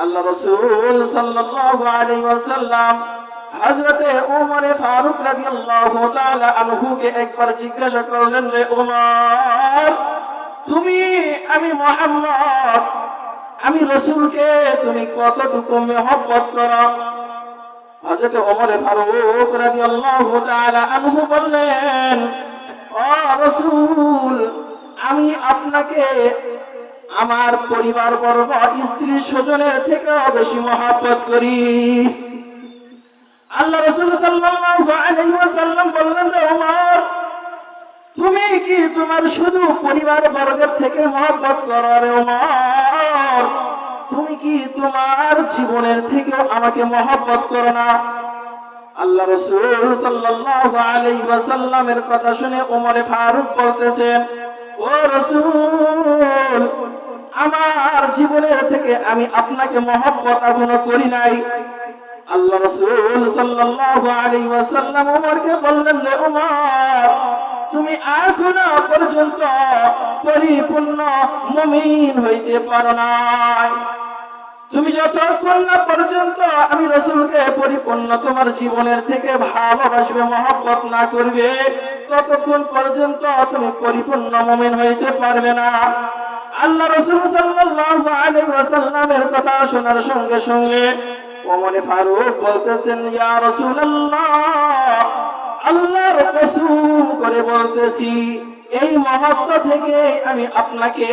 আল্লাহ রাসূল সাল্লাল্লাহু আলাইহি ওয়াসাল্লাম হযরতে ওমর ফারুক রাদিয়াল্লাহু তাআলা আনহুকে একবার জিজ্ঞাসা করলেন, রে ওমর, তুমি, আমি মুহাম্মদ, আমি রাসূলকে তুমি কতটুকু মহব্বত করো? হযরত ওমর ফারুক রাদিয়াল্লাহু তাআলা আনহু বললেন, ও রাসূল, আমি আপনাকে আমার পরিবার বর্গ, স্ত্রী স্বজনের থেকেও বেশি মহব্বত করি। আল্লাহ রাসূল সাল্লাল্লাহু আলাইহি ওয়াসাল্লাম বললেন, রে ওমর, তুমি কি তোমার শুধু পরিবার বর্গের থেকে মহব্বত করো? রে ওমর, তুমি কি তোমার জীবনের থেকেও আমাকে মহব্বত করো না? আল্লাহ রাসূল সাল্লাল্লাহু আলাইহি ওয়াসাল্লামের কথা শুনে ওমর ফারুক বলতেছেন, ও রাসূল, আমার জীবনের থেকে আমি আপনাকে মহব্বত এখনো করি নাই। আল্লাহ রাসূল সাল্লাল্লাহু আলাইহি ওয়াসাল্লাম ওমরকে বললেন, রে ওমর, তুমি এখনো পর্যন্ত পরিপূর্ণ মুমিন হইতে পারো নাই। তুমি যতক্ষণ না পর্যন্ত আমি রাসূলকে পরিপূর্ণ তোমার জীবনের থেকে ভালোবাসবে, মহব্বত না করবে, ততক্ষণ পর্যন্ত তুমি পরিপূর্ণ মুমিন হইতে পারবে না। আল্লাহ রাসূল সাল্লাল্লাহু আলাইহি ওয়াসাল্লামের কথা শোনার সঙ্গে সঙ্গে ওমর ফারুক বলতেছেন, ইয়া রাসূলুল্লাহ, আল্লাহর কসম করে বলতেছি, এই মুহূর্ত থেকে আমি আপনাকে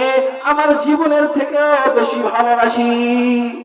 আমার জীবনের থেকেও বেশি ভালোবাসি।